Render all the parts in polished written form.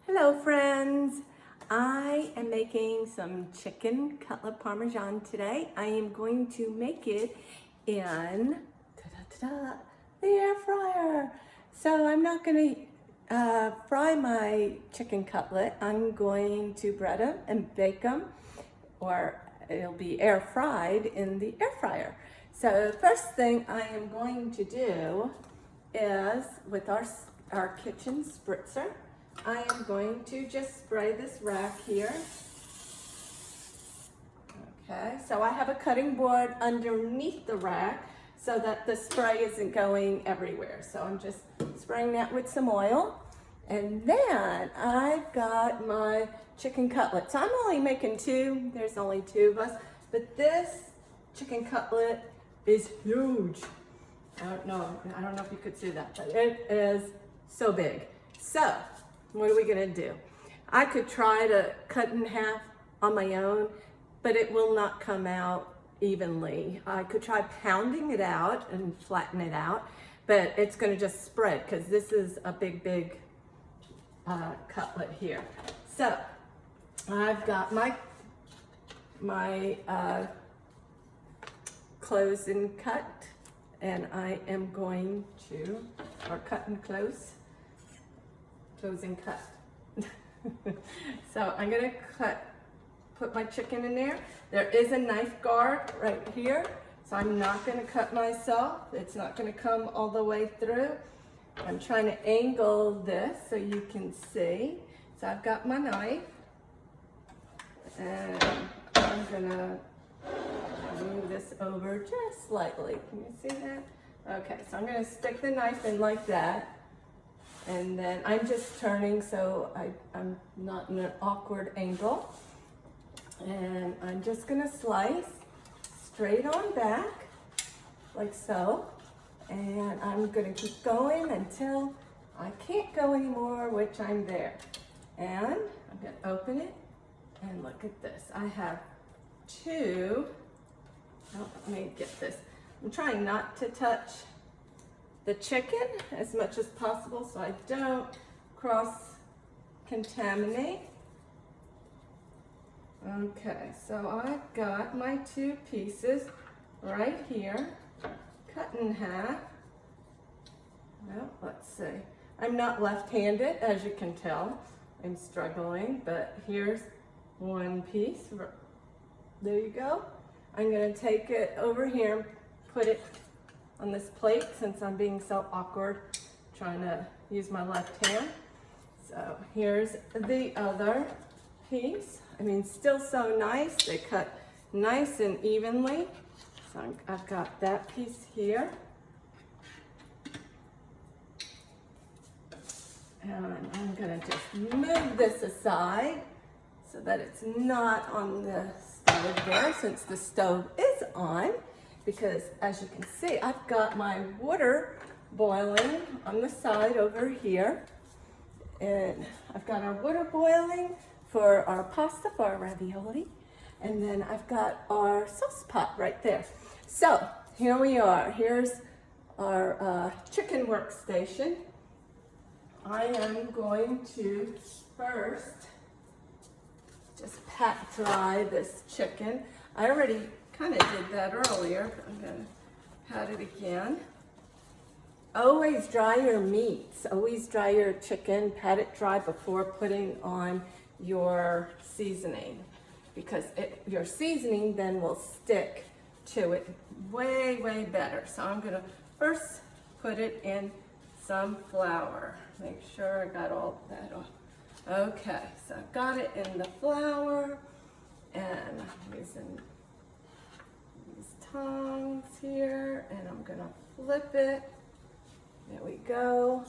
Hello friends, I am making some chicken cutlet parmesan today. I am going to make it in the air fryer. So I'm not going to fry my chicken cutlet. I'm going to bread them and bake them, or it'll be air fried in the air fryer. So the first thing I am going to do is, with our kitchen spritzer, I am going to just spray this rack here. Okay, so I have a cutting board underneath the rack so that the spray isn't going everywhere. So I'm just spraying that with some oil. And then I've got my chicken cutlets. I'm only making two, there's only two of us, but this chicken cutlet is huge. I don't know if you could see that, but it is so big. So, what are we gonna do? I could try to cut in half on my own, but it will not come out evenly. I could try pounding it out and flatten it out, but it's gonna just spread because this is a big cutlet here. So, I've got my close and cut, and I am going to, or cut and close and cut. So I'm gonna put my chicken in there. There is a knife guard right here, so I'm not gonna cut myself. It's not gonna come all the way through. I'm trying to angle this so you can see. So I've got my knife, and I'm gonna move this over just slightly. Can you see that? Okay, so I'm gonna stick the knife in like that. And then I'm just turning so I'm not in an awkward angle. And I'm just gonna slice straight on back, like so. And I'm gonna keep going until I can't go anymore, which I'm there. And I'm gonna open it, and look at this. I have two, let me get this. I'm trying not to touch the chicken as much as possible so I don't cross-contaminate. Okay, so I've got my two pieces right here, cut in half. Well, let's see. I'm not left-handed, as you can tell. I'm struggling, but here's one piece. There you go. I'm gonna take it over here and put it on this plate since I'm being so awkward trying to use my left hand. So here's the other piece. I mean, still so nice. They cut nice and evenly. So I've got that piece here. And I'm gonna just move this aside so that it's not on the stove there, since the stove is on. Because as you can see, I've got my water boiling on the side over here. And I've got our water boiling for our pasta, for our ravioli. And then I've got our sauce pot right there. So here we are. Here's our chicken workstation. I am going to first just pat dry this chicken. I already kind of did that earlier, but I'm going to pat it again. Always dry your meats. Always dry your chicken. Pat it dry before putting on your seasoning, because your seasoning then will stick to it way better. So I'm going to first put it in some flour. Make sure I got all that off. Okay, so I've got it in the flour, and I'm using tongs here, and I'm gonna flip it. There we go.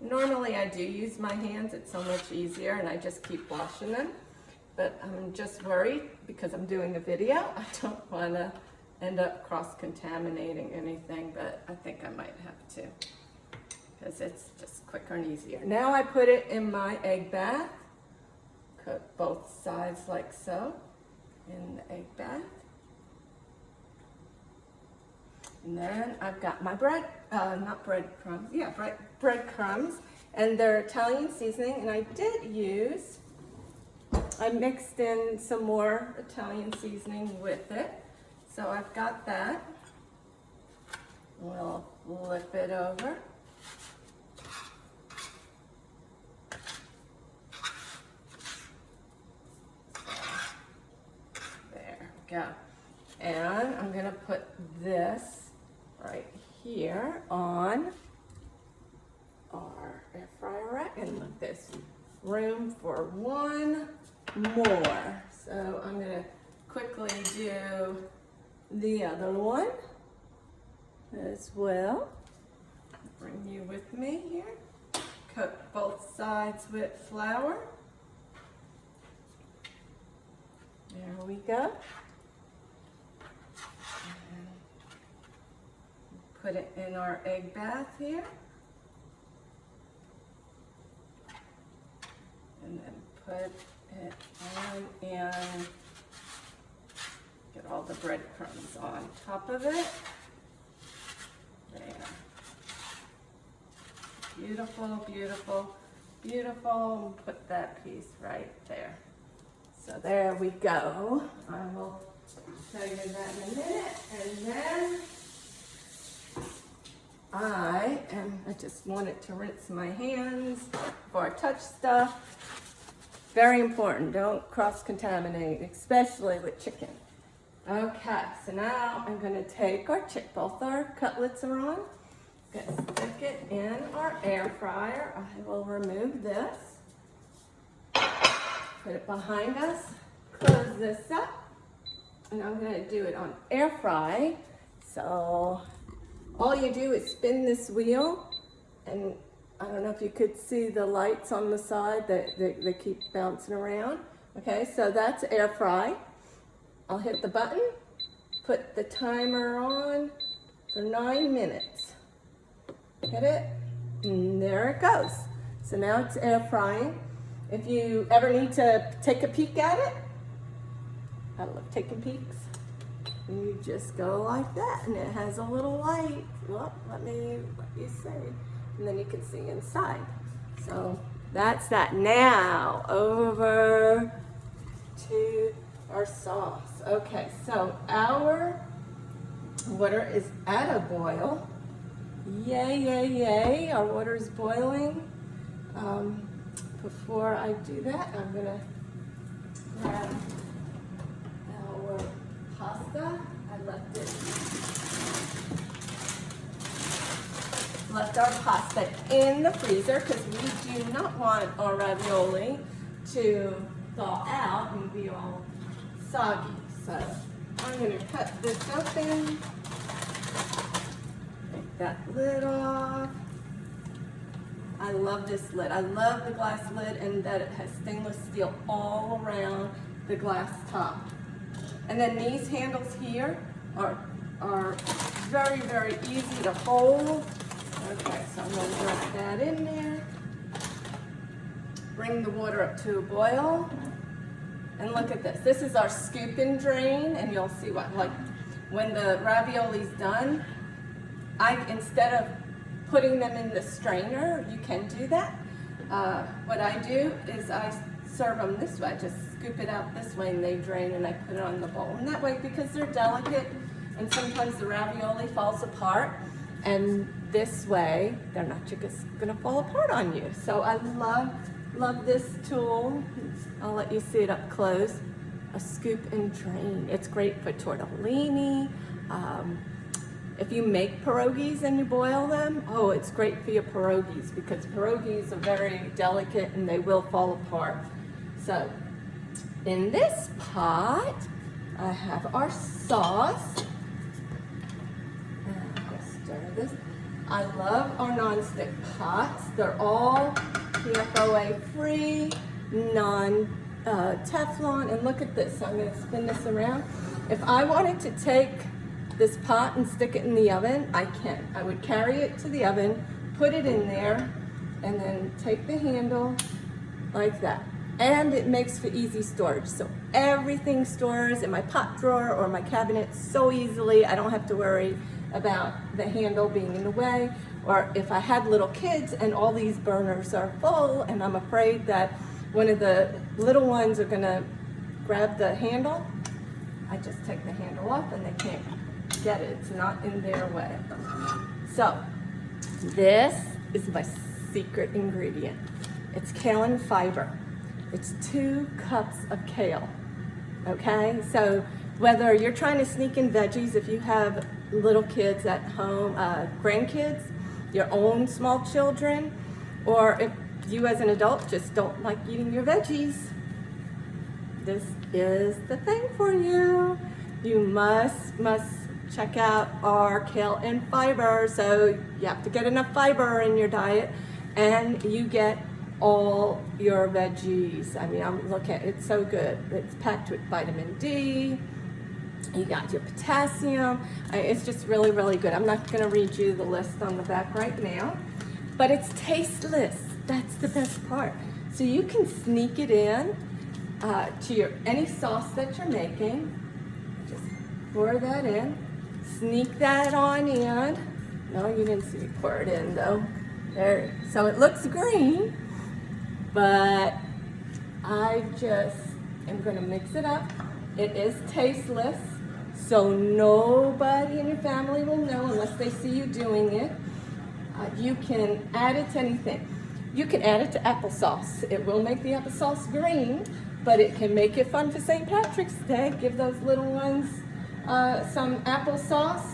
Normally I do use my hands, it's so much easier, and I just keep washing them. But I'm just worried because I'm doing a video. I don't want to end up cross-contaminating anything, but I think I might have to because it's just quicker and easier. Now I put it in my egg bath. Cook both sides like so in the egg bath. And then I've got my not breadcrumbs, yeah, breadcrumbs, and they're Italian seasoning, and I mixed in some more Italian seasoning with it. So I've got that. We'll flip it over. There we go. And I'm gonna put this right here on our air fryer rack, and look, there's room for one more. So I'm gonna quickly do the other one as well. Bring you with me here. Coat both sides with flour. There we go. And put it in our egg bath here. And then put it on and get all the breadcrumbs on top of it. There. Beautiful, beautiful, beautiful. Put that piece right there. So there we go. I will show you that in a minute. And then I just wanted to rinse my hands before I touch stuff. Very important, don't cross-contaminate, especially with chicken. Okay, so now I'm gonna take both our cutlets are on. Gonna stick it in our air fryer. I will remove this. Put it behind us, close this up, and I'm gonna do it on air fry. So all you do is spin this wheel, and I don't know if you could see the lights on the side that they keep bouncing around. Okay, so that's air fry. I'll hit the button, put the timer on for 9 minutes. Hit it, and there it goes. So now it's air frying. If you ever need to take a peek at it, I love taking peeks. And you just go like that, and it has a little light. Well, let you see. And then you can see inside. So that's that. Now over to our sauce. Okay, so our water is at a boil. Yay, yay, yay. Our water is boiling. Before I do that, I'm gonna grab our pasta. I left our pasta in the freezer because we do not want our ravioli to thaw out and be all soggy. So I'm going to cut this open, take that lid off. I love this lid. I love the glass lid and that it has stainless steel all around the glass top. And then these handles here are very, very easy to hold. Okay, so I'm going to drop that in there. Bring the water up to a boil. And look at this. This is our scoop and drain, and you'll see what, like, when the ravioli's done, instead of putting them in the strainer, you can do that. What I do is I serve them this way. Just scoop it out this way, and they drain, and I put it on the bowl. And that way, because they're delicate, and sometimes the ravioli falls apart, and this way, they're not just gonna fall apart on you. So I love this tool. I'll let you see it up close. A scoop and drain. It's great for tortellini. If you make pierogies and you boil them, oh, it's great for your pierogies because pierogies are very delicate and they will fall apart. So in this pot, I have our sauce. Stir this. I love our non-stick pots. They're all PFOA free, non-Teflon, and look at this. I'm going to spin this around. If I wanted to take this pot and stick it in the oven, I can. I would carry it to the oven, put it in there, and then take the handle like that. And it makes for easy storage. So everything stores in my pot drawer or my cabinet so easily. I don't have to worry about the handle being in the way, or if I had little kids and all these burners are full and I'm afraid that one of the little ones are gonna grab the handle, I just take the handle off and they can't get it. It's not in their way. So this is my secret ingredient. It's kale and fiber. It's 2 cups of kale, okay? So whether you're trying to sneak in veggies, if you have little kids at home, grandkids, your own small children, or if you as an adult just don't like eating your veggies, this is the thing for you. You must check out our kale and fiber. So you have to get enough fiber in your diet and you get all your veggies. I mean, I'm looking at it, it's so good. It's packed with vitamin D. You got your potassium. It's just really, really good. I'm not gonna read you the list on the back right now, but it's tasteless. That's the best part. So you can sneak it in to your any sauce that you're making. Just pour that in. Sneak that on in. No, you didn't see me pour it in though. There. So it looks green, but I just am gonna mix it up. It is tasteless, so nobody in your family will know unless they see you doing it. You can add it to anything. You can add it to applesauce. It will make the applesauce green, but it can make it fun for St. Patrick's Day. Give those little ones some applesauce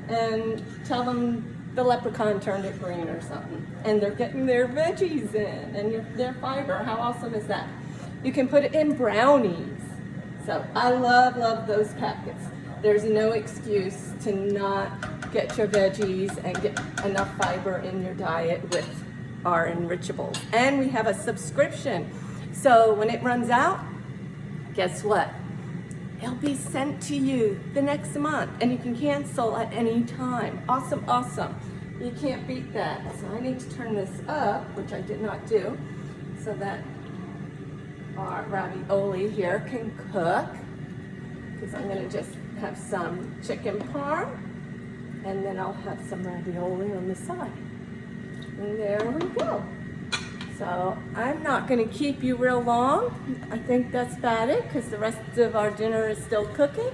and tell them the leprechaun turned it green or something. And they're getting their veggies in and their fiber. How awesome is that? You can put it in brownies. So I love those packets. There's no excuse to not get your veggies and get enough fiber in your diet with our enrichables. And we have a subscription. So when it runs out, guess what? It'll be sent to you the next month and you can cancel at any time. Awesome, awesome. You can't beat that. So I need to turn this up, which I did not do, so that our ravioli here can cook. Because I'm gonna just have some chicken parm and then I'll have some ravioli on the side. And there we go. So I'm not going to keep you real long. I think that's about it because the rest of our dinner is still cooking.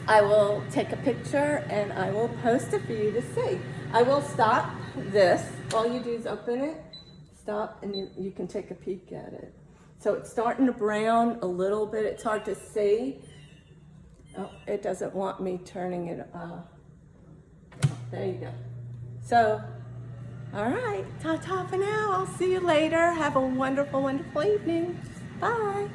I will take a picture and I will post it for you to see. I will stop this. All you do is open it, stop, and you can take a peek at it. So it's starting to brown a little bit. It's hard to see. Oh, it doesn't want me turning it there you go. So, all right, ta-ta for now. I'll see you later. Have a wonderful, wonderful evening. Bye.